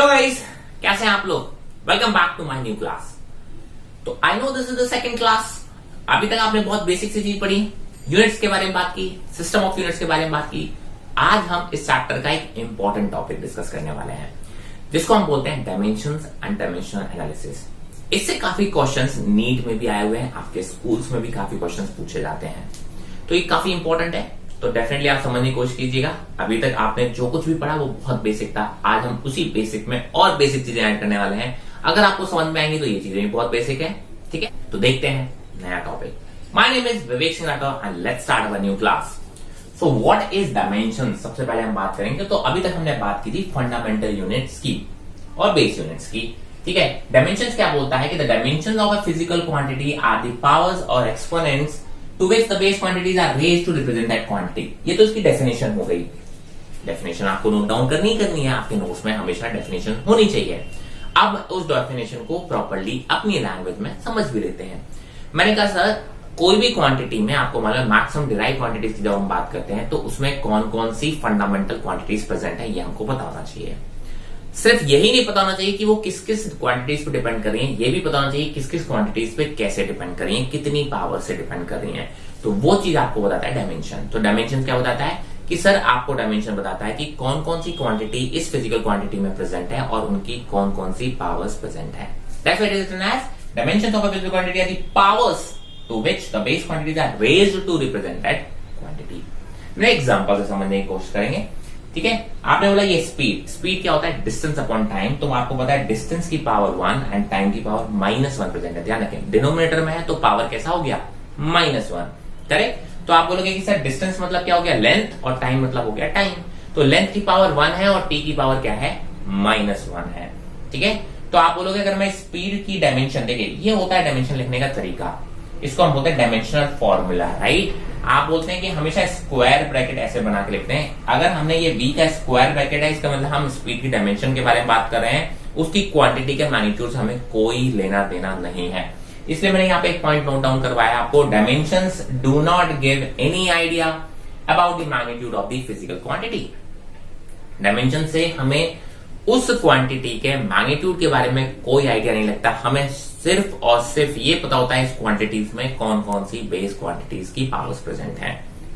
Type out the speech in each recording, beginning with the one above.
Hello guys, कैसे हैं आप लोग। Welcome back to my new class. तो I know this is the second class. अभी तक आपने बहुत बेसिक सी चीज पढ़ी, यूनिट्स के बारे में बात की, सिस्टम ऑफ यूनिट्स के बारे में बात की। आज हम इस चैप्टर का एक इंपॉर्टेंट टॉपिक डिस्कस करने वाले हैं, जिसको हम बोलते हैं डायमेंशंस एंड डायमेंशनल एनालिसिस। इससे काफी क्वेश्चंस नीट में भी आए हुए हैं, आपके स्कूल्स में भी काफी क्वेश्चंस पूछे जाते हैं, तो ये काफी इंपॉर्टेंट है। तो डेफिनेटली आप समझने की कोशिश कीजिएगा। अभी तक आपने जो कुछ भी पढ़ा वो बहुत बेसिक था, आज हम उसी बेसिक में और बेसिक चीजें ऐड करने वाले हैं। अगर आपको समझ में आएंगी तो ये चीजें भी बहुत बेसिक है, ठीक है। तो देखते हैं नया topic. My name is Vivek Singh Rathore and let's start our new class. So what is dimension, सबसे पहले हम बात करेंगे। तो अभी तक हमने बात की थी फंडामेंटल यूनिट्स की और बेस यूनिट्स की, ठीक है। डायमेंशंस क्या बोलता है कि the dimensions of a physical quantity are the powers और exponents to which the base quantities are raised to represent that quantity। ये तो इसकी डेफिनेशन हो गई। डेफिनेशन आपको नोट डाउन करनी है, आपके नोट्स में हमेशा डेफिनेशन होनी चाहिए। अब उस डेफिनेशन को प्रॉपर्ली अपनी लैंग्वेज में समझ भी लेते हैं। मैंने कहा सर, कोई भी क्वांटिटी में आपको मालूम मैक्सिमम डिराइव क्वांटिटीज की जब हम बात करते हैं तो उसमें कौन कौन सी फंडामेंटल क्वांटिटीज प्रेजेंट है, ये हमको बताना चाहिए। सिर्फ यही नहीं पता होना चाहिए कि वो किस किस क्वांटिटीज पे डिपेंड कर रही हैं, ये भी पता होना चाहिए किस किस क्वांटिटीज पे कैसे डिपेंड कर रही हैं, कितनी पावर से डिपेंड कर रही हैं। तो वो चीज आपको बताता है डायमेंशन। तो डायमेंशन क्या बताता है कि सर आपको डायमेंशन बताता है कि कौन कौन सी क्वांटिटी इस फिजिकल क्वांटिटी में प्रेजेंट है और उनकी कौन कौन सी पावर्स प्रेजेंट है। That's why it is written as dimensions of a physical quantity are the powers to which the base quantities are raised to represent that quantity. मैं एग्जांपल से समझने की कोशिश करेंगे, ठीक है। आपने बोला ये स्पीड क्या होता है, डिस्टेंस अपॉन टाइम। तो आपको पता है डिस्टेंस की पावर 1 एंड टाइम की पावर -1 प्रेजेंट है। ध्यान रखें, डिनोमिनेटर में है तो पावर कैसा हो गया, -1, करेक्ट। तो आप बोलोगे कि सर डिस्टेंस मतलब क्या हो गया, लेंथ, और टाइम मतलब हो गया टाइम। तो लेंथ की पावर 1 है और टी की पावर क्या है, -1 है, ठीक है। तो आप बोलोगे अगर मैं स्पीड की डायमेंशन, देखिए ये होता है डायमेंशन लिखने का तरीका, इसको हम बोलते हैं डायमेंशनल फॉर्मूला, राइट। आप बोलते हैं कि हमेशा स्क्वायर ब्रैकेट ऐसे बना के लिखते हैं। अगर हमने ये v का स्क्वायर ब्रैकेट है, इसका मतलब हम स्पीड की डायमेंशन के बारे में बात कर रहे हैं, उसकी क्वांटिटी के मैग्नीट्यूड से हमें कोई लेना देना नहीं है। इसलिए मैंने यहाँ पे एक पॉइंट नोट डाउन करवाया आपको, dimensions do not give any idea about the magnitude of the physical quantity. Dimension से हमें उस क्वांटिटी के मैग्नीट्यूड के बारे में कोई आइडिया नहीं लगता, हमें सिर्फ और सिर्फ ये पता होता है इस क्वांटिटीज में कौन कौन सी बेस क्वांटिटीज की पावर्स प्रेजेंट हैं,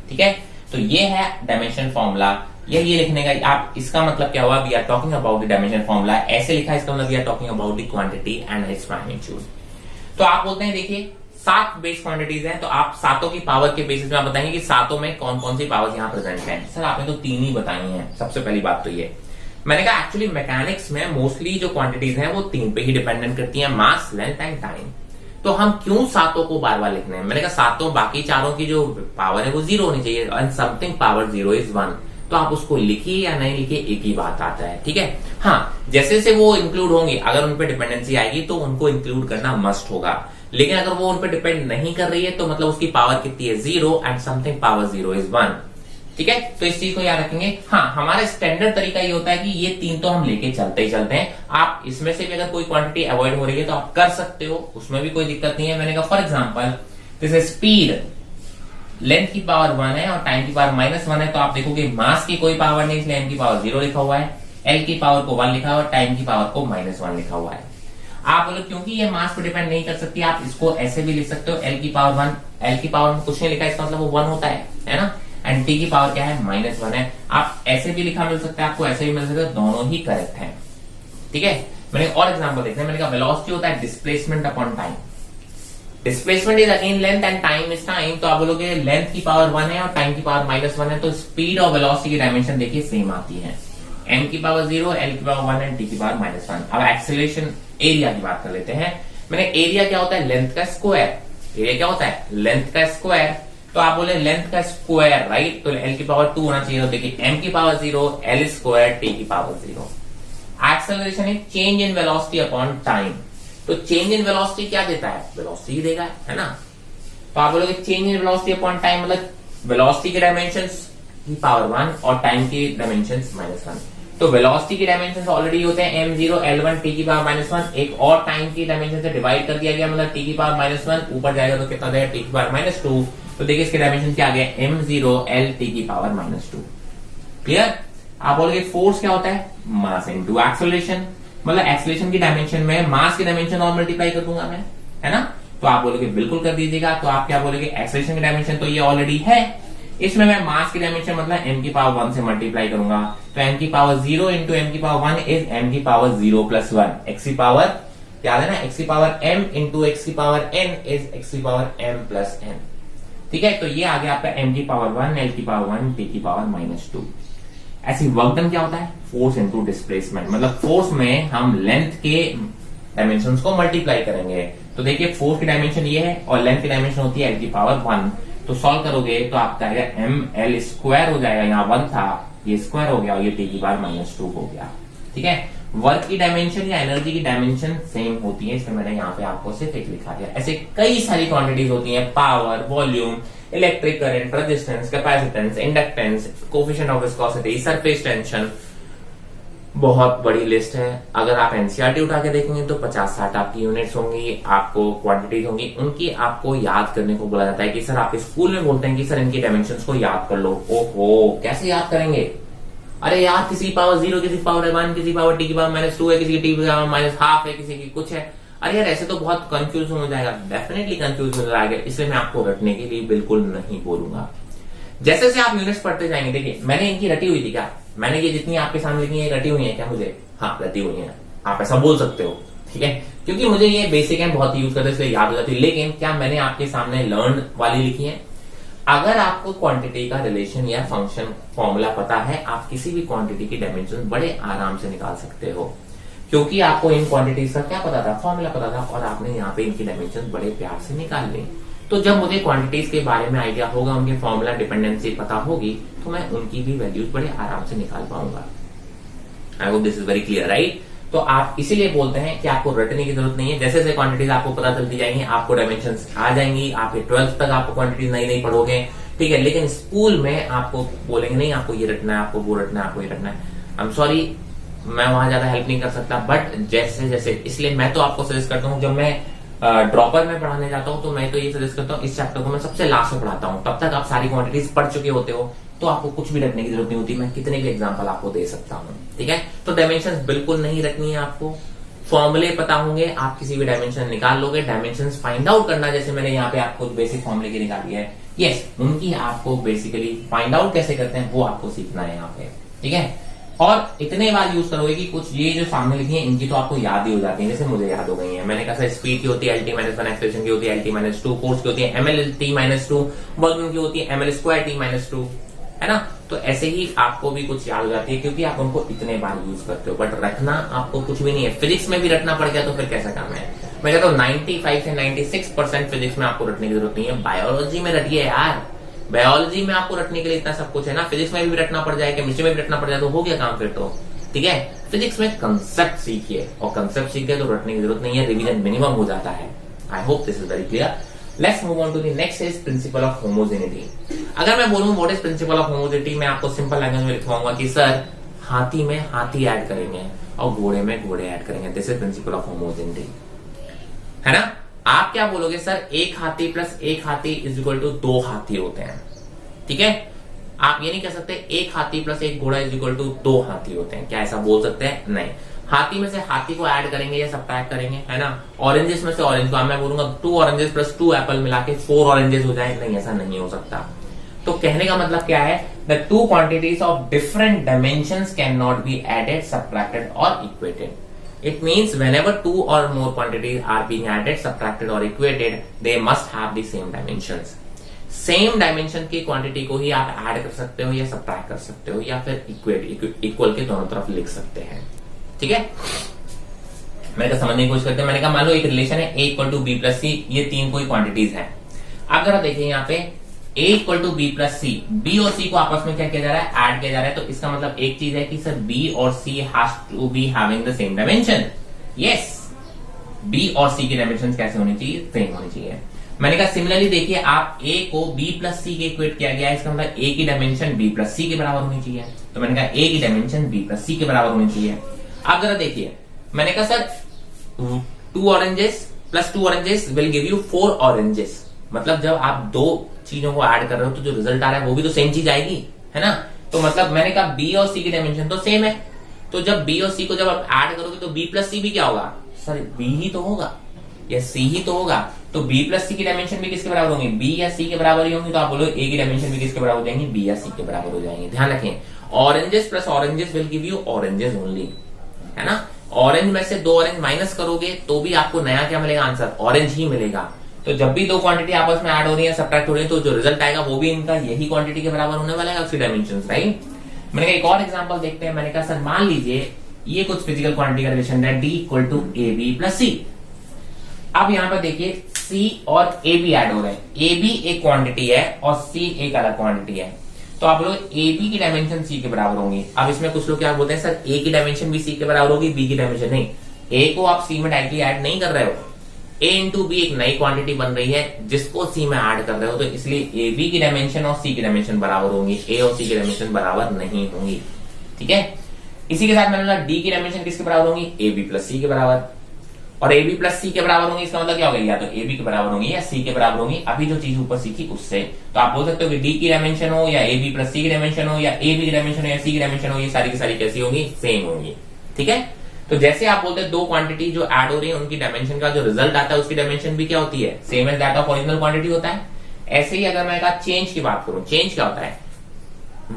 ठीक है। तो ये है डायमेंशन फॉर्मूला। ये लिखने का आप, इसका मतलब क्या हुआ, we are talking about the dimension formula. ऐसे लिखा है, इसका मतलब we are talking about the quantity and its magnitude. तो आप बोलते हैं देखिए 7 बेस क्वांटिटीज हैं, तो आप सातों की पावर के बेसिस में आप बताएंगे कि सातों में कौन कौन सी पावर्स यहाँ प्रेजेंट है। सर आपने तो 3 ही बताई हैं। सबसे पहली बात तो ये मैंने कहा, एक्चुअली मैकेनिक्स में मोस्टली जो क्वांटिटीज हैं वो 3 पे ही डिपेंडेंट करती हैं, मास, लेंथ एंड टाइम। तो हम क्यों सातों को बार बार लिखने हैं। मैंने कहा सातों, बाकी चारों की जो पावर है वो 0 होनी चाहिए, एंड समथिंग पावर 0 इज 1। तो आप उसको लिखिए या नहीं लिखिए, एक ही बात आता है, ठीक है। हाँ, जैसे जैसे वो इंक्लूड होंगे, अगर उन पर डिपेंडेंसी आएगी तो उनको इंक्लूड करना मस्ट होगा। लेकिन अगर वो उन पर डिपेंड नहीं कर रही है तो मतलब उसकी पावर कितनी है, 0, एंड समथिंग पावर 0 इज 1, ठीक है। तो इस चीज को याद रखेंगे। हाँ, हमारा स्टैंडर्ड तरीका ये होता है कि ये 3 तो हम लेके चलते ही चलते हैं। आप इसमें से भी अगर कोई क्वांटिटी अवॉइड हो रही है तो आप कर सकते हो, उसमें भी कोई दिक्कत नहीं है। मैंने कहा फॉर एग्जांपल जैसे स्पीड, लेंथ की पावर 1 है और टाइम की पावर -1 है, तो आप देखोगे मास की कोई पावर नहीं, इसलिए m की पावर 0 लिखा हुआ है, l की पावर को 1 लिखा है और टाइम की पावर को -1 लिखा हुआ है। आप बोलो क्योंकि ये मास पर डिपेंड नहीं कर सकती, आप इसको ऐसे भी लिख सकते हो, l की पावर 1, l की पावर में कुछ नहीं लिखा, इसका मतलब वो 1 होता है ना। एंड टी की पावर क्या है, -1 है। आप ऐसे भी लिखा मिल सकता है, आपको ऐसे भी मिल सकता है, दोनों ही करेक्ट हैं, ठीक है। मैंने और एग्जांपल देखते हैं। मैंने कहा वेलोसिटी होता है displacement upon time. Displacement is again length and time is time. तो आप बोलोगे लेंथ की पावर 1 है और टाइम की पावर -1 है, तो स्पीड और वेलोसिटी की डायमेंशन देखिए सेम आती है, m की पावर 0, l की पावर 1 एंड t की पावर -1। अब एक्सेलरेशन एरिया की बात कर लेते हैं। मैंने एरिया क्या होता है, लेंथ का स्क्वायर। एरिया क्या होता है, लेंथ का स्क्वायर। तो आप बोले लेंथ का स्क्वायर, राइट, तो l की पावर 2 होना चाहिए। तो देखिए m की पावर 0, l स्क्वायर, t की पावर 0। एक्सेलरेशन है change in velocity upon time. तो चेंज इन वेलोसिटी क्या देता है, वेलोसिटी देगा, है ना। तो आप बोलोगे change in velocity upon time मतलब वेलोसिटी के डायमेंशंस की पावर 1 और टाइम की डायमेंशंस -1। तो वेलोसिटी की डायमेंशंस ऑलरेडी होते हैं m0, l1, t की पावर -1। एक और टाइम की डायमेंशन से डिवाइड कर दिया गया, मतलब t की पावर -1 ऊपर जाएगा तो कितना देगा, t की पावर -2। तो देखिए इसके डायमेंशन क्या आ गया, m0, l, t की पावर -2। क्लियर। आप बोलोगे फोर्स क्या होता है, मास इनटू एक्सेलरेशन। मतलब एक्सेलरेशन की डायमेंशन में मास की डायमेंशन और मल्टीप्लाई कर दूंगा मैं, है ना। तो आप बोलोगे बिल्कुल कर दीजिएगा। तो आप क्या बोलोगे, एक्सेलरेशन की डायमेंशन तो ये ऑलरेडी है, इसमें मैं मास की डायमेंशन मतलब m की पावर 1 से मल्टीप्लाई करूंगा। तो m की पावर 0 इंटू m की पावर 1 इज m की पावर 0 प्लस 1। x की पावर याद है ना, x की पावर m इंटू x की पावर n इज x की पावर m प्लस n। ठीक है, तो ये आ गया आपका m की पावर 1, l की पावर 1, t की पावर -2। ऐसी वर्क डन क्या होता है, फोर्स इंटू डिस्प्लेसमेंट। मतलब फोर्स में हम लेंथ के डायमेंशन को मल्टीप्लाई करेंगे। तो देखिए फोर्स की डायमेंशन ये है और लेंथ की डायमेंशन होती है l की पावर 1। तो सॉल्व करोगे तो आपका आएगा m l स्क्वायर हो जाएगा, यहाँ 1 था ये स्क्वायर हो गया और ये t की पावर -2 हो गया। ठीक है, वर्क की डायमेंशन या एनर्जी की डायमेंशन सेम होती है, इसलिए मैंने यहाँ पे आपको सिर्फ एक लिखा दिया। ऐसे कई सारी क्वांटिटीज होती हैं, power, volume, electric current, resistance, capacitance, inductance, coefficient of viscosity, surface tension, बहुत बड़ी लिस्ट है। अगर आप एनसीईआरटी उठा के देखेंगे तो 50-60 आपकी यूनिट्स होंगी, आपको क्वांटिटीज होंगी, उनकी आपको याद करने को बोला जाता है कि सर आपके स्कूल में बोलते हैं कि सर इनकी डायमेंशंस को याद कर लो। ओहो, कैसे याद करेंगे? अरे यार किसी की पावर 0, किसी की पावर 1, किसी की पावर t की पावर -2 है, किसी की t की पावर -12 है, किसी की कुछ है। अरे यार ऐसे तो बहुत कंफ्यूज हो जाएगा, डेफिनेटली कंफ्यूज हो जाएगा। इसलिए मैं आपको रटने के लिए बिल्कुल नहीं बोलूंगा। जैसे जैसे आप यूनिट्स पढ़ते जाएंगे, देखिए मैंने इनकी रटी हुई थी क्या, मैंने ये जितनी आपके सामने लिखी है रटी हुई है क्या मुझे? हाँ रटी हुई है, आप ऐसा बोल सकते हो। ठीक है, क्योंकि मुझे ये बेसिक है, बहुत यूज करते हैं इसलिए याद हो जाती है। लेकिन क्या मैंने आपके सामने लर्न वाली लिखी है? अगर आपको क्वांटिटी का रिलेशन या फंक्शन फॉर्मूला पता है, आप किसी भी क्वांटिटी की डायमेंशन बड़े आराम से निकाल सकते हो, क्योंकि आपको इन क्वांटिटीज का क्या पता था, फॉर्मूला पता था, और आपने यहाँ पे इनकी डायमेंशन बड़े प्यार से निकाल ली। तो जब मुझे क्वांटिटीज के बारे में आइडिया होगा, उनके फॉर्मूला डिपेंडेंसी पता होगी, तो मैं उनकी भी वैल्यूज बड़े आराम से निकाल पाऊंगा। आई hope this is very clear, right. तो आप इसीलिए बोलते हैं कि आपको रटने की जरूरत नहीं है। जैसे जैसे क्वांटिटीज आपको पता चलती जाएंगी, आपको डायमेंशंस आ जाएंगी। आपके 12th तक आपको क्वांटिटीज नई पढ़ोगे, ठीक है। लेकिन स्कूल में आपको बोलेंगे नहीं आपको ये रटना है, आपको वो रटना है, आपको ये रटना है। आई एम सॉरी, मैं वहां ज्यादा हेल्प नहीं कर सकता, बट जैसे जैसे, इसलिए मैं तो आपको सजेस्ट करता हूँ, जब मैं ड्रॉपर में पढ़ाने जाता हूँ तो मैं तो ये सजेस्ट करता हूँ इस चैप्टर को मैं सबसे लास्ट में पढ़ाता हूँ। तब तक आप सारी क्वांटिटीज पढ़ चुके होते हो, तो आपको कुछ भी रखने की जरूरत नहीं होती। मैं कितने भी एग्जांपल आपको दे सकता हूँ, ठीक है। तो डायमेंशंस बिल्कुल नहीं रखनी है आपको, फॉर्मूले पता होंगे, आप किसी भी डायमेंशन निकाल लोगे। डायमेंशंस फाइंड आउट करना, जैसे मैंने यहाँ पे आपको बेसिक फॉर्मूले की निकाली है, यस, उनकी आपको बेसिकली फाइंड आउट कैसे करते हैं वो आपको सीखना है यहाँ पे, ठीक है। और इतने बार यूज करोगे कि कुछ ये जो सामने लिखी है इनकी तो आपको याद ही हो जाती है, जैसे मुझे याद हो गई है। मैंने कहा स्पीड की होती है LT-1, एक्सेलरेशन की होती है LT-2, फोर्स की होती है ML-T-2, वॉल्यूम की होती है ML²T-2, है ना। तो ऐसे ही आपको भी कुछ याद हो जाती है, क्योंकि आप उनको इतने बार यूज करते हो। बट रखना आपको कुछ भी नहीं है। फिजिक्स में भी रटना पड़ गया तो फिर कैसा काम है। मैं कहता हूँ 95 से 96% फिजिक्स में आपको रटने की जरूरत नहीं है। बायोलॉजी में रटिए यार, बायोलॉजी में आपको रटने के लिए इतना सब कुछ है ना। फिजिक्स में भी रटना पड़ जाए, केमिस्ट्री में भी रटना पड़ जाए तो हो गया काम फिर तो, ठीक है। फिजिक्स में कंसेप्ट सीखिए, और कंसेप्ट सीख गए तो रटने की जरूरत नहीं है, रिवीजन मिनिमम हो जाता है। I hope this is very clear. Let's move on to the next is principle of homogeneity. अगर मैं बोलूं what is principle of homogeneity, मैं आपको सिंपल लैंग्वेज में लिखवाऊंगा कि सर हाथी में हाथी ऐड करेंगे और घोड़े में घोड़े ऐड करेंगे। This is principle of homogeneity, है ना। आप क्या बोलोगे, सर एक हाथी प्लस एक हाथी इज इक्वल टू 2 हाथी होते हैं, ठीक है। आप ये नहीं कह सकते एक हाथी प्लस एक घोड़ा इज इक्वल टू 2 हाथी होते हैं। क्या ऐसा बोल सकते हैं? नहीं। हाथी में से हाथी को ऐड करेंगे या सब्ट्रैक्ट करेंगे, है ना। ऑरेंजेस में से ऑरेंज को मैं बोलूंगा 2 ऑरेंजेस प्लस 2 एप्पल मिला के 4 ऑरेंजेस हो जाए, नहीं, ऐसा नहीं हो सकता। तो कहने का मतलब क्या है, the 2 quantities of different dimensions can not be added, subtracted और equated. It means whenever 2 or more quantities are being added, subtracted or equated, they must have the same dimensions. Same dimension की quantity को ही आप add कर सकते हो या subtract कर सकते हो, या फिर इक्वल के दोनों तरफ लिख सकते हैं, ठीक है। मैंने कहा समझने की कोशिश करते हैं। मैंने कहा मान लो एक रिलेशन है A equal to B plus C, ये 3 कोई क्वांटिटीज है। अब जरा देखिए यहाँ पे A equal to B plus C, B और C को आपस में क्या किया जा रहा है, ऐड किया जा रहा है। तो इसका मतलब एक चीज है कि सर B और C has to be having the same dimension. Yes, B और C की डायमेंशन कैसे होनी चाहिए, सेम होनी चाहिए। मैंने कहा सिमिलरली देखिए, आप A को B प्लस C के इक्वेट किया गया है, इसका मतलब A की डायमेंशन B प्लस C के बराबर होनी चाहिए। तो मैंने कहा A की डायमेंशन B प्लस C के बराबर होनी चाहिए। अब जरा देखिए, मैंने कहा sir 2 oranges plus 2 oranges will give you 4 oranges. मतलब जब आप 2 चीजों को ऐड कर रहे हो तो जो रिजल्ट आ रहा है वो भी तो सेम चीज आएगी, है ना। तो मतलब मैंने कहा B और C की डायमेंशन तो सेम है, तो जब बी और सी को जब आप ऐड करोगे तो बी प्लस सी भी क्या होगा सर, बी ही तो होगा या सी ही तो होगा। तो बी प्लस सी की डायमेंशन भी किसके बराबर होंगे, बी या सी के बराबर ही होंगी। तो आप बोलो ए की डायमेंशन भी किसके बराबर हो जाएंगे, बी या सी के बराबर हो जाएंगे। ध्यान रखें, oranges plus oranges will give you oranges only, है ना। ऑरेंज में से 2 ऑरेंज माइनस करोगे तो भी आपको नया क्या मिलेगा, आंसर ऑरेंज ही मिलेगा। तो जब भी 2 क्वांटिटी आपस में ऐड हो रही है, सब्ट्रैक्ट हो रही है, तो जो रिजल्ट आएगा वो भी इनका यही क्वांटिटी के बराबर होने वाला है, उसकी डायमेंशन, राइट। मैंने कहा एक और एग्जांपल देखते हैं। मैंने कहा सर मान लीजिए ये कुछ फिजिकल क्वांटिटी का रिलेशन है, D equal to A B plus C. अब यहां पर देखिए सी और ए बी ऐड हो रहे हैं, ए बी एक क्वांटिटी है और सी एक अलग क्वांटिटी है। तो आप लोग ए बी की डायमेंशन सी के बराबर होंगी। अब इसमें कुछ लोग क्या बोलते हैं, सर ए की डायमेंशन भी सी के बराबर होगी, बी की डायमेंशन नहीं। ए को आप सी में डायरेक्टली ऐड नहीं कर रहे हो, ए इंटू बी एक नई क्वांटिटी बन रही है जिसको सी में ऐड कर रहे हो, तो इसलिए ए बी की डायमेंशन और सी की डायमेंशन बराबर होंगी, ए और सी की डायमेंशन बराबर नहीं होंगी। ठीक है, इसी के साथ मैंने बोला डी की डायमेंशन किसके बराबर होंगी, ए बी प्लस सी के बराबर। और ए बी प्लस सी के बराबर होंगी, इसका मतलब क्या होगा, या तो ए बी के बराबर होंगी या सी के बराबर होंगी। अभी जो चीज ऊपर सीखी उससे, तो आप बोल सकते हो कि डी की डायमेंशन हो या ए बी प्लस सी की डायमेंशन हो या ए बी की डायमेंशन हो या सी की डायमेंशन हो, ये सारी की सारी कैसी होंगी, सेम होंगी। ठीक है, तो जैसे आप बोलते हैं 2 क्वांटिटी जो ऐड हो रही है उनकी डायमेंशन का जो रिजल्ट आता है उसकी डायमेंशन भी क्या होती है, same as that of original quantity होता है। ऐसे ही अगर मैं चेंज की बात करूं, चेंज क्या होता है,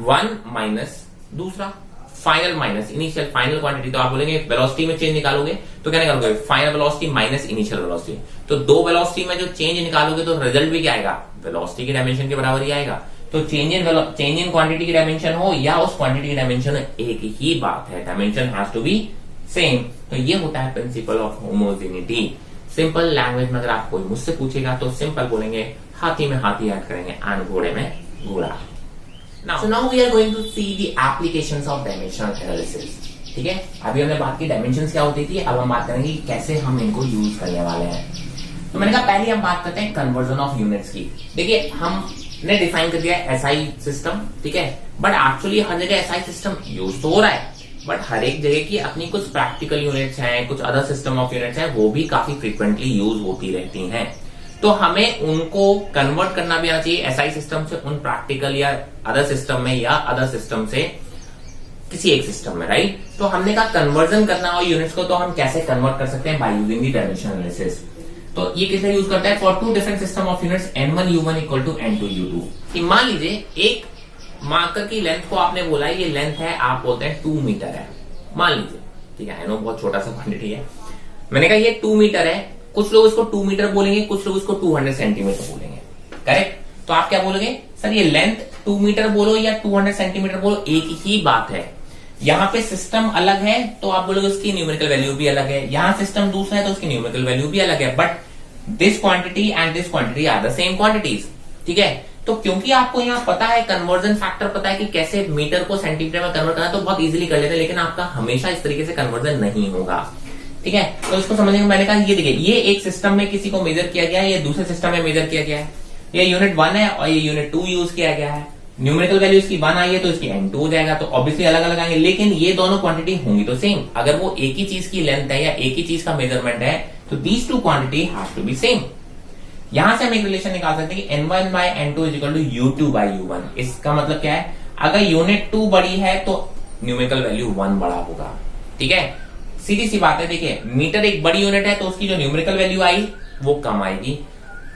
1 माइनस दूसरा final minus initial final quantity. तो आप बोलेंगे वेलोसिटी में चेंज निकालोगे तो क्या निकालोगे, final velocity minus initial velocity. तो 2 वेलोसिटी में जो चेंज निकालोगे तो रिजल्ट भी क्या आएगा, वेलोसिटी की डायमेंशन के बराबर ही आएगा। तो चेंज इन क्वांटिटी की डायमेंशन हो या उस क्वांटिटी की डायमेंशन, एक ही बात है, dimension has to be same. तो ये होता है principle of homogeneity. Simple language में अगर आप कोई मुझसे पूछेगा तो सिंपल बोलेंगे, हाथी में हाथी ऐड करेंगे एंड घोड़े में घोड़ा। So now we are going to see the applications of dimensional analysis. ठीक है, अभी हमने बात की डायमेंशंस क्या होती थी, अब हम बात करेंगे कैसे हम इनको यूज करने वाले हैं। तो मैंने कहा पहले हम बात करते हैं कन्वर्जन ऑफ यूनिट्स की। देखिए हमने डिफाइन कर दिया एसआई सिस्टम, ठीक है, बट एक्चुअली हर जगह एसआई सिस्टम यूज तो हो रहा है, बट हर एक जगह की अपनी कुछ प्रैक्टिकल यूनिट्स हैं, कुछ अदर सिस्टम ऑफ यूनिट्स हैं, वो भी काफी फ्रीक्वेंटली यूज होती रहती हैं। तो हमें उनको कन्वर्ट करना भी आना चाहिए एसआई सिस्टम से उन प्रैक्टिकल या अदर सिस्टम में, या अदर सिस्टम से किसी एक सिस्टम में, राइट। तो हमने कहा कन्वर्जन करना हो यूनिट्स को, तो हम कैसे कन्वर्ट कर सकते हैं, by using the dimension analysis. तो ये किसने यूज करता है, for 2 different system of units n1 u1 equal to n2 u2। मान लीजिए एक मार्कर की लेंथ को आपने बोला है, ये लेंथ है, आप बोलते हैं 2 मीटर है, मान लीजिए, ठीक है, नो बहुत छोटा सा क्वांटिटी है। मैंने कहा ये 2 मीटर है, कुछ लोग इसको 2 मीटर बोलेंगे, कुछ लोग इसको 200 सेंटीमीटर बोलेंगे, करेक्ट। तो आप क्या बोलोगे, सर ये लेंथ 2 मीटर बोलो या 200 सेंटीमीटर बोलो, एक ही बात है। यहाँ पे सिस्टम अलग है तो आप बोलोगे उसकी न्यूमेरिकल वैल्यू भी अलग है, यहाँ सिस्टम दूसरा है तो उसकी न्यूमेरिकल वैल्यू भी अलग है, but this quantity and this quantity are the same quantities. ठीक है, तो क्योंकि आपको यहाँ पता है कन्वर्जन फैक्टर, पता है कि कैसे मीटर को सेंटीमीटर में कन्वर्ट करना, तो बहुत इजीली कर लेते हैं, लेकिन आपका हमेशा इस तरीके से कन्वर्जन नहीं होगा। ठीक है, तो इसको समझने में मैंने कहा ये देखिए, ये एक सिस्टम में किसी को मेजर किया गया है, ये दूसरे सिस्टम में मेजर किया गया है, ये यूनिट 1 है और ये यूनिट 2 यूज किया गया है। न्यूमेरिकल वैल्यू इसकी 1 आई है तो इसकी n2 हो जाएगा, तो ऑब्वियसली अलग अलग आएंगे, लेकिन ये दोनों क्वांटिटी होंगी तो सेम। अगर वो एक ही चीज की लेंथ है या एक ही चीज का मेजरमेंट है तो these 2 quantity have to be same. यहां से हम एक रिलेशन निकाल सकते हैं कि n1 by n2 is equal to u2 by u1। इसका मतलब क्या है, अगर यूनिट 2 बड़ी है तो न्यूमेरिकल वैल्यू 1 बड़ा होगा। ठीक है, सीधी सी बात है। देखिए मीटर एक बड़ी यूनिट है तो उसकी जो न्यूमेरिकल वैल्यू आई वो कम आएगी,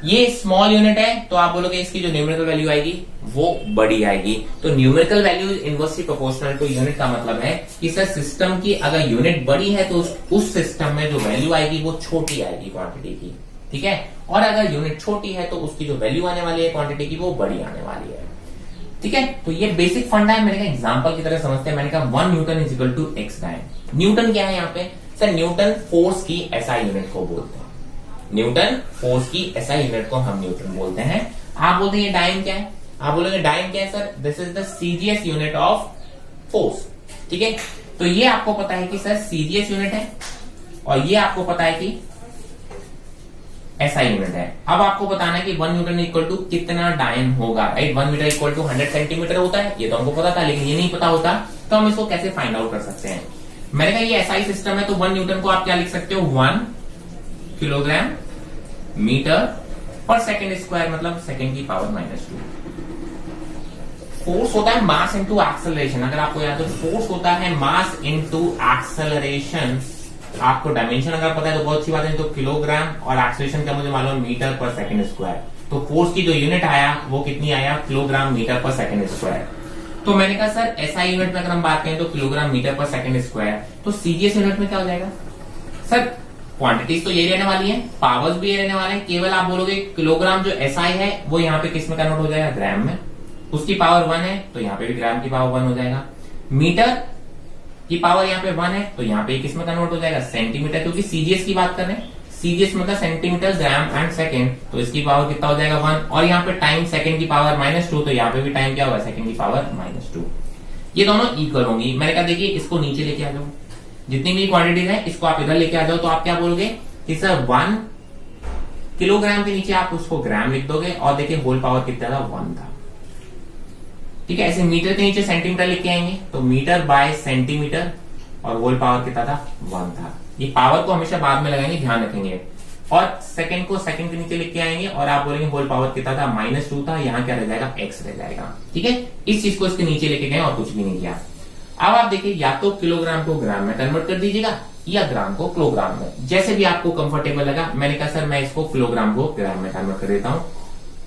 ये स्मॉल यूनिट है तो आप बोलोगे इसकी जो न्यूमेरिकल वैल्यू आएगी वो बड़ी आएगी। तो numerical value inversely proportional to unit का मतलब है कि सर सिस्टम की अगर यूनिट बड़ी है तो उस सिस्टम में जो वैल्यू आएगी वो छोटी आएगी क्वांटिटी की। ठीक है, और अगर यूनिट छोटी है तो उसकी जो वैल्यू आने वाली है क्वांटिटी की वो बड़ी आने वाली है। ठीक है, तो ये बेसिक फंडा है। मैंने कहा एग्जांपल की तरह समझते हैं। मैंने कहा 1 newton is equal to X dyne. Newton क्या है यहाँ पे, सर न्यूटन फोर्स की एसआई यूनिट को बोलते हैं। न्यूटन फोर्स की एसआई यूनिट को हम न्यूटन बोलते हैं। आप बोलते हैं डायन क्या है, आप बोलोगे डायन क्या है, sir this is the CGS unit of force. ठीक है, तो ये आपको पता है कि सर सीजीएस यूनिट है और ये आपको पता है कि एसआई यूनिट है। अब आपको बताना है कि 1 न्यूटन इक्वल टू कितना डायन होगा, right. 1 metre equal to 100 centimetre होता है, ये तो हमको पता था, लेकिन ये नहीं पता होता तो हम इसको कैसे फाइंड आउट कर सकते हैं। मैंने कहा ये एसआई सिस्टम है तो 1 न्यूटन को आप क्या लिख सकते हो, 1 किलोग्राम मीटर पर सेकेंड स्क्वायर, मतलब सेकेंड की पावर -2। फोर्स होता है मास इनटू एक्सेलरेशन, अगर आपको याद हो फोर्स होता है मास इनटू एक्सेलरेशन। आपको डायमेंशन अगर पता है तो बहुत अच्छी बात है, तो किलोग्राम, और एक्सेलरेशन का मुझे मालूम मीटर पर सेकंड स्क्वायर। तो फोर्स की जो यूनिट आया वो कितनी आया, किलोग्राम मीटर पर सेकंड स्क्वायर। तो मैंने कहा सर एसआई यूनिट में अगर हम बात करें तो किलोग्राम मीटर पर सेकंड स्क्वायर, तो सीजीएस यूनिट में क्या हो जाएगा सर, क्वांटिटीज तो ये रहने वाली है, पावर्स भी ये रहने वाले हैं, केवल आप बोलोगे किलोग्राम जो एसआई है वो यहाँ पे किस में कन्वर्ट हो जाएगा, ग्राम में। उसकी पावर 1 है तो यहाँ पे भी ग्राम की पावर 1 हो जाएगा। मीटर की पावर यहाँ पे 1 है तो यहाँ पे किस में कन्वर्ट हो जाएगा, सेंटीमीटर, क्योंकि सीजीएस की बात कर रहे हैं। सीजीएस मतलब सेंटीमीटर, ग्राम एंड सेकंड, तो इसकी पावर कितना हो जाएगा 1, और यहाँ पे टाइम सेकंड की पावर -2, तो यहाँ पे भी टाइम क्या होगा, सेकंड की पावर -2। ये दोनों इक्वल होंगी। मैंने कहा देखिए इसको नीचे लेके आ जाओ, जितनी भी क्वांटिटीज है इसको आप इधर लेके आ जाओ, तो आप क्या बोलोगे कि सर 1 किलोग्राम के नीचे आप उसको ग्राम लिख दोगे, और देखिए होल पावर कितना था, 1 था। ठीक है, ऐसे मीटर के नीचे सेंटीमीटर लिख के आएंगे, तो मीटर बाय सेंटीमीटर, और होल पावर कितना था, 1 था। ये पावर को हमेशा बाद में लगाएंगे, ध्यान रखेंगे। और सेकंड को सेकंड के नीचे लिख के आएंगे, और आप बोलेंगे होल पावर कितना था, -2 था, यहाँ क्या रह जाएगा, x रह जाएगा। ठीक है, इस चीज को इसके नीचे लेके गए और कुछ भी नहीं किया। अब आप देखिए या तो किलोग्राम को ग्राम में कन्वर्ट कर दीजिएगा, या ग्राम को किलोग्राम में, जैसे भी आपको कंफर्टेबल लगा। मैंने कहा सर मैं इसको किलोग्राम को ग्राम में कन्वर्ट कर देता हूं।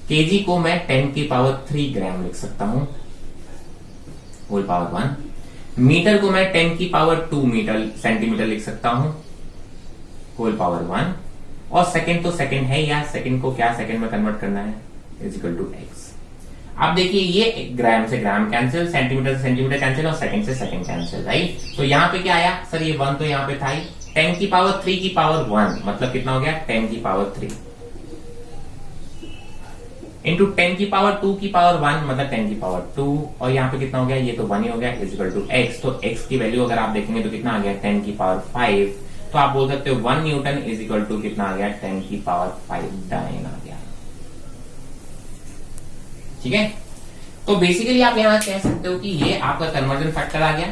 केजी को मैं 10 की पावर 3 ग्राम लिख सकता हूं, होल पावर 1। मीटर को मैं 10 की पावर 2 मीटर सेंटीमीटर लिख सकता हूं, होल पावर 1। और सेकंड तो सेकंड है, या सेकंड को क्या सेकंड में कन्वर्ट करना है, इजिकल टू एक्स। आप देखिए ये ग्राम से ग्राम कैंसिल, सेंटीमीटर से सेंटीमीटर कैंसिल, और सेकंड से सेकंड कैंसिल, राइट। तो यहाँ पे क्या आया सर, ये 1 तो यहाँ पे था ही, 10 की पावर 3 की पावर 1 मतलब कितना हो गया, 10 की पावर 3 इंटू 10 की पावर 2 की पावर 1 मतलब 10 की पावर 2, और यहाँ पे कितना हो गया, ये तो 1 ही हो गया, इजिकल टू एक्स। तो एक्स की वैल्यू अगर आप देखेंगे तो कितना आ गया, 10 की पावर 5। तो आप बोल सकते हो 1 न्यूटन इजिकल टू कितना आ गया, 10 की पावर 5 डाइन आ गया। ठीक है, तो बेसिकली आप यहां कह सकते हो कि ये आपका कन्वर्जन फैक्टर आ गया,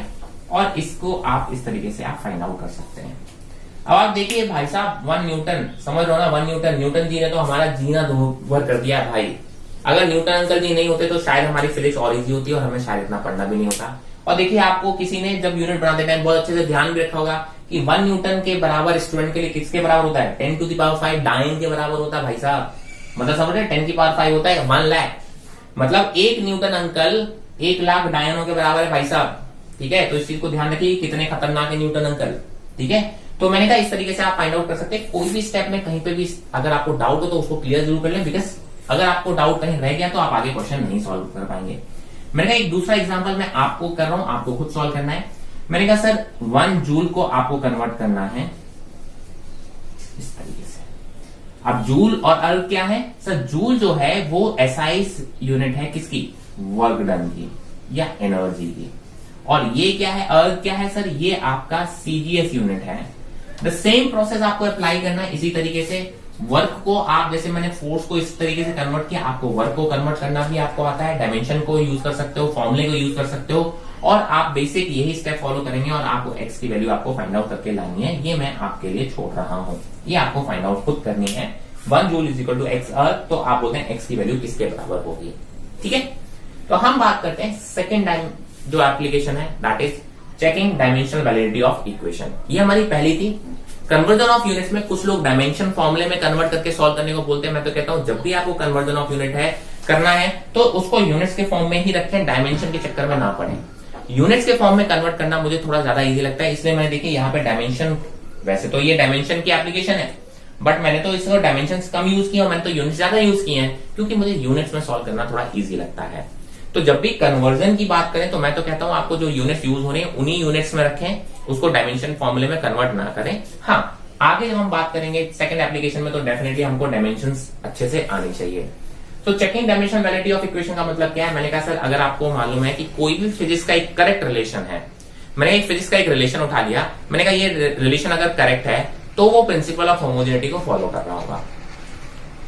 और इसको आप इस तरीके से आप फाइंड आउट कर सकते हैं। अब आप देखिए भाई साहब 1 न्यूटन, समझ रहे हो ना, 1 न्यूटन, न्यूटन जी ने तो हमारा जीना दुभर कर दिया भाई। अगर न्यूटन अंकल जी नहीं होते तो शायद हमारी फिजिक्स और इजी होती और हमें शायद इतना पढ़ना भी नहीं होता। और देखिए आपको किसी ने जब यूनिट बनाते टाइम बहुत अच्छे से ध्यान भी रखा होगा कि 1 न्यूटन के बराबर स्टूडेंट के लिए किसके बराबर होता है, 10 टू द पावर 5 डाइन के बराबर होता है भाई साहब। मतलब समझ रहे, 10 की पावर 5 होता है 1 लाख, मतलब 1 न्यूटन अंकल 1 लाख डायनों के बराबर है भाई साहब। ठीक है, तो इस चीज को ध्यान रखिए कितने खतरनाक है न्यूटन अंकल। ठीक है, तो मैंने कहा इस तरीके से आप फाइंड आउट कर सकते हैं। कोई भी स्टेप में कहीं पे भी अगर आपको डाउट हो तो उसको क्लियर जरूर कर लें, बिकॉज अगर आपको डाउट कहीं रह गया तो आप आगे क्वेश्चन नहीं सॉल्व कर पाएंगे। मैंने कहा एक दूसरा एग्जांपल मैं आपको कर रहा हूं, आपको खुद सॉल्व करना है। मैंने कहा सर 1 जूल को आपको कन्वर्ट करना है इस तरीके से। अब जूल और अर्ग क्या है सर, जूल जो है वो एसआई यूनिट है किसकी, वर्क डन की या एनर्जी की, और ये क्या है, अर्ग क्या है सर, ये आपका सीजीएस यूनिट है। द सेम प्रोसेस आपको अप्लाई करना है इसी तरीके से। वर्क को आप जैसे मैंने फोर्स को इस तरीके से कन्वर्ट किया, आपको वर्क को कन्वर्ट करना भी आपको आता है। डायमेंशन को यूज कर सकते हो, फॉर्मूले को यूज कर सकते हो, और आप बेसिक यही स्टेप फॉलो करेंगे और आपको एक्स की वैल्यू आपको फाइंड आउट करके लानी है। ये मैं आपके लिए छोड़ रहा हूं, ये आपको फाइंड आउट खुद करनी है। 1 joule is equal to X erg, तो आप बोलते हैं एक्स की वैल्यू किसके बराबर होगी। ठीक है, तो हम बात करते हैं सेकेंड टाइम जो एप्लीकेशन है, that is checking dimensional validity of equation. ये हमारी पहली थी। कन्वर्जन ऑफ यूनिट्स में कुछ लोग डायमेंशन फॉर्मूले में कन्वर्ट करके सॉल्व करने को बोलते हैं। मैं तो कहता हूं जब भी आपको कन्वर्जन ऑफ यूनिट है करना है तो उसको यूनिट्स के फॉर्म में ही रखें, डायमेंशन के चक्कर में ना पड़े। यूनिट्स के फॉर्म में कन्वर्ट करना मुझे थोड़ा ज्यादा इजी लगता है, इसलिए मैंने देखिए यहाँ पे डायमेंशन, वैसे तो ये डायमेंशन की एप्लीकेशन है बट मैंने तो इसको डायमेंशन कम यूज किया, मैंने तो यूनिट्स ज्यादा यूज किए हैं क्योंकि मुझे यूनिट्स में सॉल्व करना थोड़ा इजी लगता है। तो जब भी कन्वर्जन की बात करें तो मैं तो कहता हूं आपको जो यूनिट्स यूज हो रहे हैं उन्हीं यूनिट्स में रखें, उसको डायमेंशन फॉर्मूले में कन्वर्ट ना करें। हाँ, आगे जब हम बात करेंगे सेकंड एप्लीकेशन में तो डेफिनेटली हमको डायमेंशंस अच्छे से आनी चाहिए। तो checking dimension validity of equation का मतलब क्या है, मैंने कहा सर अगर आपको मालूम है कि कोई भी फिजिक्स का एक करेक्ट रिलेशन है, मैंने एक फिजिक्स का एक रिलेशन उठा लिया, मैंने कहा ये रिलेशन अगर करेक्ट है तो वो प्रिंसिपल ऑफ होमोजेनिटी को फॉलो कर रहा होगा।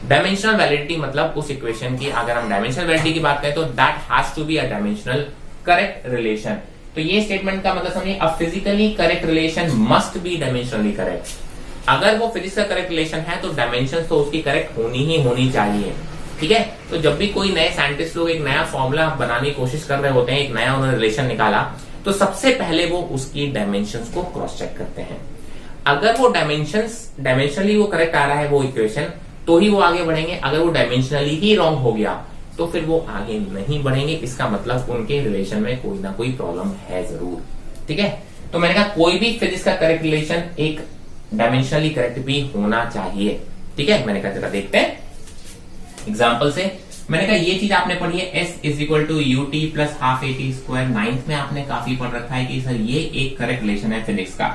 डायमेंशनल वैलिडिटी मतलब उस इक्वेशन की, अगर हम डायमेंशनल वैलिडिटी की बात करें तो that has to be a dimensional correct relation. तो ये स्टेटमेंट का मतलब समझिए, a physically correct relation must be dimensionally correct. अगर वो फिजिक्स का करेक्ट रिलेशन है तो डायमेंशन तो उसकी करेक्ट होनी ही होनी चाहिए। ठीक है। तो जब भी कोई नए साइंटिस्ट लोग एक नया फॉर्मूला बनाने की कोशिश कर रहे होते हैं, एक नया उन्होंने रिलेशन निकाला, तो सबसे पहले वो उसकी डायमेंशंस को क्रॉस चेक करते हैं। अगर वो डायमेंशनली वो करेक्ट आ रहा है वो इक्वेशन, तो ही वो आगे बढ़ेंगे। अगर वो डायमेंशनली ही रॉन्ग हो गया तो फिर वो आगे नहीं बढ़ेंगे। इसका मतलब उनके रिलेशन में कोई ना कोई प्रॉब्लम है जरूर। ठीक है, तो मैंने कहा कोई भी फिजिक्स का करेक्ट रिलेशन एक डायमेंशनली करेक्ट भी होना चाहिए। ठीक है, मैंने कहा जरा देखते हैं एग्जाम्पल से। मैंने कहा ये चीज आपने पढ़ी है, S is equal to u t plus half a t square. 9th में आपने काफी पढ़ रखा है कि सर ये एक करेक्ट रिलेशन है फिजिक्स का।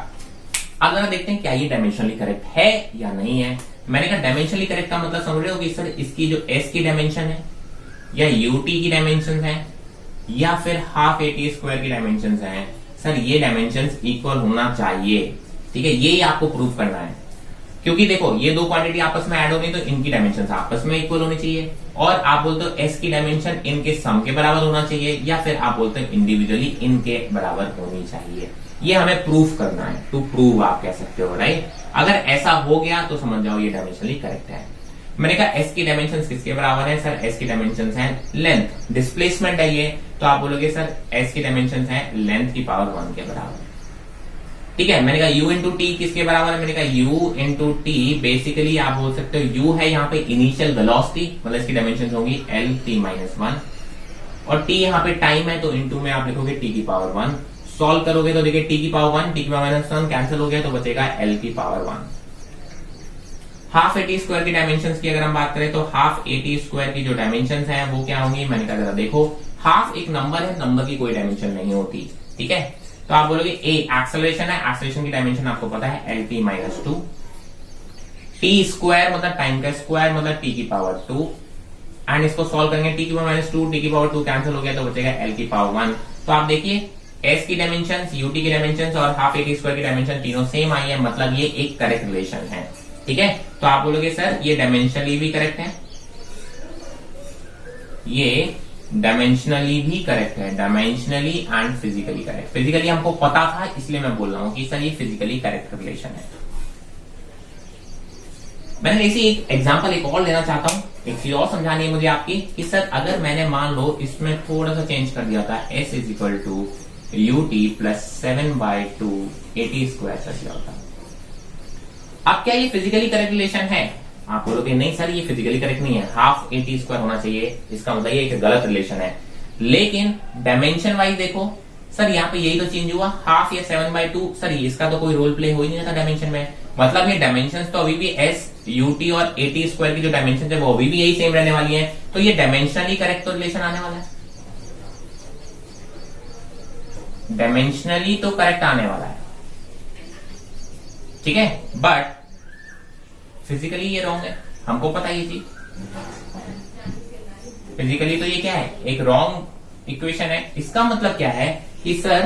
अब जरा देखते हैं क्या ये डायमेंशनली करेक्ट है या नहीं है। मैंने कहा डायमेंशनली करेक्ट का मतलब समझ रहे हो कि सर इसकी जो S की डायमेंशन है या यूटी की डायमेंशन है या फिर हाफ ए टी स्क्वायर की डायमेंशन है, सर ये डायमेंशन इक्वल होना चाहिए। ठीक है, ये आपको प्रूव करना है, क्योंकि देखो ये दो क्वांटिटी आपस में ऐड हो गई तो इनकी डायमेंशन आपस में इक्वल होनी चाहिए। और आप बोलते हो एस की डायमेंशन इनके सम के बराबर होना चाहिए, या फिर आप बोलते हो इंडिविजुअली इनके बराबर होनी चाहिए। ये हमें प्रूव करना है, टू प्रूव आप कह सकते हो, राइट। अगर ऐसा हो गया तो समझ जाओ ये डायमेंशनली करेक्ट है। मैंने कहा एस की डायमेंशन किसके बराबर है, सर एस की डायमेंशन है लेंथ, डिस्प्लेसमेंट है ये, तो आप बोलोगे सर एस की डायमेंशन है लेंथ की पावर 1 के बराबर। ठीक है, मैंने कहा u इंटू टी किसके बराबर है, मैंने कहा u इंटू टी बेसिकली आप बोल सकते हो u है यहाँ पे इनिशियल वेलोसिटी, मतलब इसकी डायमेंशन होगी एल टी माइनस 1, और t यहाँ पे टाइम है तो इंटू में आप लिखोगे t की पावर 1। सॉल्व करोगे तो देखिए t की पावर 1 t की पावर माइनस 1 कैंसिल हो गया तो बचेगा l की power 1। Half a t square की डायमेंशन की अगर हम बात करें तो हाफ ए टी स्क्वायर की जो डायमेंशन है वो क्या होंगी, मैंने कहा जरा देखो, हाफ एक नंबर है, नंबर की कोई डायमेंशन नहीं होती। ठीक है, तो आप बोलोगे ए एक्सेलरेशन है, एक्सेलरेशन की डायमेंशन आपको पता है L T minus 2, T square मतलब टाइम का स्क्वायर मतलब टी की पावर 2, एंड इसको सॉल्व करेंगे टी की पावर माइनस 2 टी की पावर 2 कैंसिल हो गया तो बचेगा एल की पावर 1। तो आप देखिए एस की डायमेंशन, यूटी की डायमेंशन और हाफ ए टी स्क्वायर की डायमेंशन तीनों सेम आई है, मतलब ये एक करेक्ट रिलेशन है। ठीक है, तो आप बोलोगे सर ये डायमेंशनली भी करेक्ट है, ये डायमेंशनली भी करेक्ट है, dimensionally and physically correct. Physically हमको पता था इसलिए मैं बोल रहा हूं कि सर ये फिजिकली करेक्ट रिलेशन है। मैंने इसी एक एग्जांपल एक और लेना चाहता हूं, एक चीज और समझानी है मुझे आपकी कि सर अगर मैंने मान लो इसमें थोड़ा सा चेंज कर दिया था, s is equal to u t plus 7/2 a t square कर दिया होता, अब क्या ये फिजिकली करेक्ट रिलेशन है? आप बोलोगे नहीं सर ये फिजिकली करेक्ट नहीं है, हाफ ए टी स्क्वायर होना चाहिए, इसका मतलब ये एक गलत रिलेशन है। लेकिन डायमेंशन वाइज देखो सर यहाँ पे यही तो चेंज हुआ, हाफ या 7/2, सर इसका तो कोई रोल प्ले हो ही नहीं रहा डायमेंशन में, मतलब ये डायमेंशन तो अभी भी एस यूटी और ए टी स्क्वायर की जो डायमेंशन है वो अभी भी यही सेम रहने वाली है, तो ये डायमेंशनली करेक्ट तो रिलेशन आने वाला है, डायमेंशनली तो करेक्ट आने वाला है। ठीक है, बट फिजिकली ये रॉन्ग है, हमको पता है ये चीज। फिजिकली तो ये क्या है, एक रॉन्ग इक्वेशन है। इसका मतलब क्या है कि सर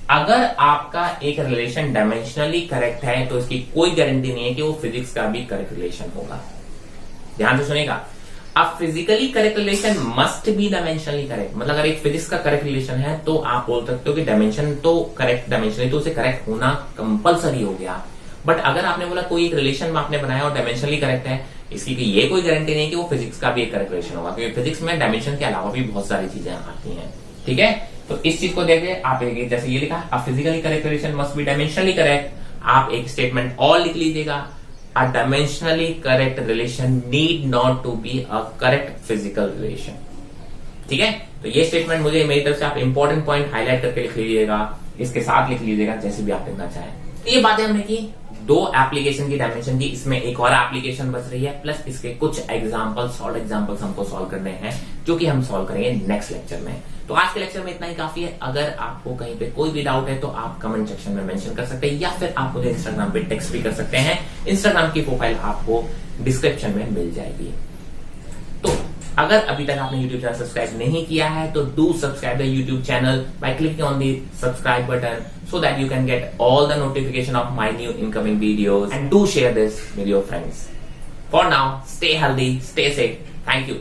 अगर आपका एक रिलेशन डायमेंशनली करेक्ट है तो इसकी कोई गारंटी नहीं है कि वो फिजिक्स का भी करेक्ट रिलेशन होगा। ध्यान से सुनेगा, अब physically correct relation must be dimensionally correct, मतलब अगर एक फिजिक्स का करेक्ट रिलेशन है तो आप बोल सकते हो कि डायमेंशन तो करेक्ट, डायमेंशनली तो उसे करेक्ट होना कंपलसरी हो गया। बट अगर आपने बोला कोई एक रिलेशन आपने बनाया और डायमेंशनली करेक्ट है, इसकी कि ये कोई गारंटी नहीं कि वो फिजिक्स का भी एक करेक्ट रिलेशन होगा, क्योंकि फिजिक्स में डायमेंशन के अलावा भी बहुत सारी चीजें आती हैं। ठीक है, तो इस चीज को देखिए आप, जैसे ये लिखा a physically correct relation must be dimensionally correct, आप एक स्टेटमेंट और लिख लीजिएगा, a dimensionally correct relation need not to be a correct physical relation. ठीक है, तो ये स्टेटमेंट मुझे मेरी तरफ से आप इंपॉर्टेंट पॉइंट हाईलाइट करके लिख लीजिएगा, इसके साथ लिख लीजिएगा जैसे भी आप लिखना चाहें। तो ये बातें हमने की, दो एप्लीकेशन की डायमेंशन की, इसमें एक और एप्लीकेशन बच रही है, प्लस इसके कुछ एग्जांपल्स, शॉर्ट एग्जांपल्स हमको सॉल्व करने हैं जो कि हम सॉल्व करेंगे नेक्स्ट लेक्चर में। तो आज के लेक्चर में इतना ही काफी है। अगर आपको कहीं पे कोई भी डाउट है तो आप कमेंट सेक्शन में मेंशन कर सकते हैं, या फिर आप मुझे इंस्टाग्राम पे टेक्स्ट भी कर सकते हैं। इंस्टाग्राम की प्रोफाइल आपको डिस्क्रिप्शन में मिल जाएगी। तो अगर अभी तक आपने YouTube चैनल सब्सक्राइब नहीं किया है तो do subscribe the YouTube channel by clicking on the subscribe button so that you can get all the notification of my new incoming videos, and do share this with your friends. For now, stay healthy, stay safe. Thank you.